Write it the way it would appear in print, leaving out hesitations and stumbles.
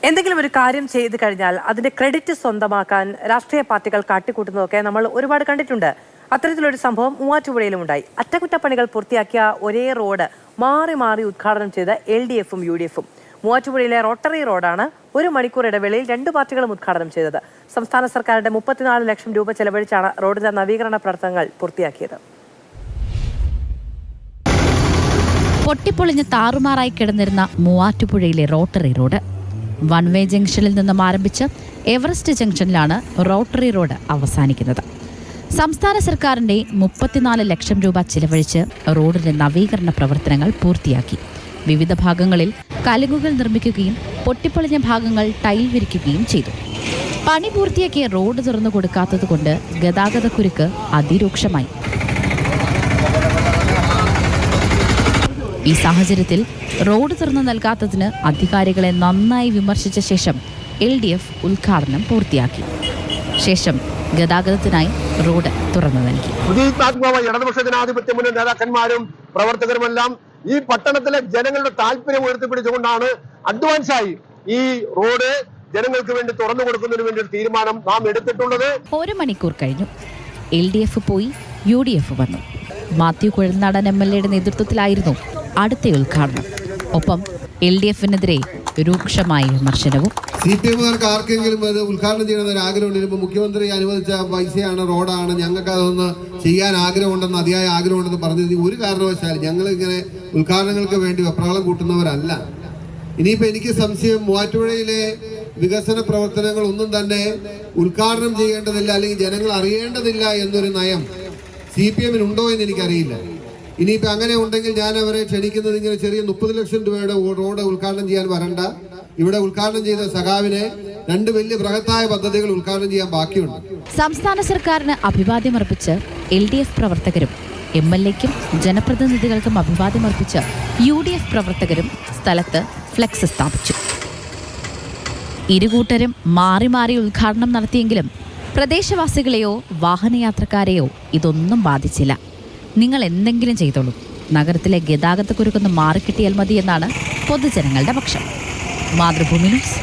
എന്തെങ്കിലും ഒരു കാര്യം ചെയ്തു കഴിഞ്ഞാൽ അതിന്റെ ക്രെഡിറ്റ് സ്വന്തമാക്കാൻ രാഷ്ട്രീയ പാർട്ടികൾ കാട്ടിക്കൂട്ടുന്നതൊക്കെ നമ്മൾ ഒരുപാട് കണ്ടിട്ടുണ്ട്. അത്തരത്തിലൊരു സംഭവം മൂവാറ്റുപുഴയിലും ഉണ്ടായി. അറ്റകുറ്റപ്പണികൾ പൂർത്തിയാക്കിയ ഒരേ റോഡ് മാറി മാറി ഉദ്ഘാടനം ചെയ്ത LDFും UDFും. മൂവാറ്റുപുഴയിലെ റോട്ടറി റോഡാണ് 1 മണിക്കൂർ ഇടവേളയിൽ 2 പാർട്ടികളും ഉദ്ഘാടനം ചെയ്തത്. സംസ്ഥാന സർക്കാരിന്റെ 34 ലക്ഷം രൂപ ചെലവഴിച്ചാണ് റോഡിന്റെ നവീകരണ പ്രവർത്തനങ്ങൾ പൂർത്തിയാക്കിയത്. പൊട്ടിപ്പൊളിഞ്ഞ് താറുമാറായി കിടന്നിരുന്ന മൂവാറ്റുപുഴയിലെ റോട്ടറി റോഡ് വൺ വേ ജംഗ്ഷനിൽ നിന്നും ആരംഭിച്ച് എവറസ്റ്റ് ജംഗ്ഷനിലാണ് റോട്ടറി റോഡ് അവസാനിക്കുന്നത്. സംസ്ഥാന സർക്കാരിന്റെ 34 ലക്ഷം രൂപ ചിലവഴിച്ച് റോഡിന്റെ നവീകരണ പ്രവർത്തനങ്ങൾ പൂർത്തിയാക്കി. വിവിധ ഭാഗങ്ങളിൽ കലുകുകൾ നിർമ്മിക്കുകയും പൊട്ടിപ്പൊളിഞ്ഞ ഭാഗങ്ങൾ ടൈൽ വിരിക്കുകയും ചെയ്തു. പണി പൂർത്തിയാക്കിയ റോഡ് തുറന്നു കൊടുക്കാത്തതുകൊണ്ട് ഗതാഗതക്കുരുക്ക് അതിരൂക്ഷമായി. ഈ സാഹചര്യത്തിൽ റോഡ് തുറന്നു നൽകാത്തതിന് അധികാരികളെ നന്നായി വിമർശിച്ച ശേഷം LDF ഉദ്ഘാടനം പൂർത്തിയാക്കി. ശേഷം ഗതാഗതത്തിനായി റോഡ് തുറന്നു നൽകി. ഇടതുപക്ഷ ജനാധിപത്യ മുന്നണി നേതാക്കന്മാരും പ്രവർത്തകരുമെല്ലാം ഈ പട്ടണത്തിലെ ജനങ്ങളുടെ താല്പര്യം ഉയർത്തിപ്പിടിച്ചുകൊണ്ടാണ് അഡ്വാൻസായി ഈ റോഡ് ജനങ്ങൾക്ക് വേണ്ടി തുറന്നു കൊടുക്കുന്നതിന് വേണ്ടി ഒരു തീരുമാനം നാം എടുത്തിട്ടുള്ളത്. 1 മണിക്കൂർ കഴിഞ്ഞു. LDF പോയി, UDF വന്നു. മാത്യു കുഴൽനാടൻ MLA നേതൃത്വത്തിലായിരുന്നു അടുത്ത ഉദ്ഘാടനം. ഒപ്പം LDFനെതിരെ രൂക്ഷമായ വിമർശനവും. CPMകാർക്ക് ആർക്കെങ്കിലും അത് ഉദ്ഘാടനം ചെയ്യണമെന്നൊരു ആഗ്രഹമുണ്ട്. ഇപ്പോൾ മുഖ്യമന്ത്രി അനുവദിച്ച പൈസയാണ്, റോഡാണ്, ഞങ്ങൾക്ക് അതൊന്ന് ചെയ്യാൻ ആഗ്രഹമുണ്ടെന്ന്, അതിയായ ആഗ്രഹമുണ്ടെന്ന് പറഞ്ഞത് ഒരു കാരണവശാലും ഞങ്ങൾ ഇങ്ങനെ ഉദ്ഘാടനങ്ങൾക്ക് വേണ്ടി വെപ്രാളം കൂട്ടുന്നവരല്ല. ഇനിയിപ്പോൾ എനിക്ക് സംശയം, മൂവാറ്റുപുഴയിലെ വികസന പ്രവർത്തനങ്ങൾ ഒന്നും തന്നെ ഉദ്ഘാടനം ചെയ്യേണ്ടതില്ല അല്ലെങ്കിൽ ജനങ്ങൾ അറിയേണ്ടതില്ല എന്നൊരു നയം CPMനുണ്ടോ എന്ന് എനിക്കറിയില്ല. ഇനിയിപ്പോൾ അങ്ങനെ ഉണ്ടെങ്കിൽ ഞാൻ അവരെ ക്ഷണിക്കുന്നത് ഇങ്ങനെ ചെറിയ 30 ലക്ഷം രൂപയുടെ റോഡ് ഉദ്ഘാടനം ചെയ്യാൻ വരണ്ട. ഇവിടെ ഉദ്ഘാടനം ചെയ്ത സഖാവിനെ 2 വലിയ ബൃഹത്തായ പദ്ധതികൾ ഉദ്ഘാടനം ചെയ്യാൻ ബാക്കിയുണ്ട്. സംസ്ഥാന സർക്കാരിന് അഭിവാദ്യമർപ്പിച്ച് LDF പ്രവർത്തകരും MLAക്കും ജനപ്രതിനിധികൾക്കും അഭിവാദ്യമർപ്പിച്ച് UDF പ്രവർത്തകരും സ്ഥലത്ത് ഫ്ലെക്സ് സ്ഥാപിച്ചു. ഇരുകൂട്ടരും മാറി മാറി ഉദ്ഘാടനം നടത്തിയെങ്കിലും പ്രദേശവാസികളെയോ വാഹനയാത്രക്കാരെയോ ഇതൊന്നും ബാധിച്ചില്ല. നിങ്ങൾ എന്തെങ്കിലും ചെയ്തോളൂ, നഗരത്തിലെ ഗതാഗതക്കുരുക്കൊന്ന് മാറിക്കിട്ടിയാൽ മതിയെന്നാണ് പൊതുജനങ്ങളുടെ പക്ഷം. മാതൃഭൂമി ന്യൂസ്.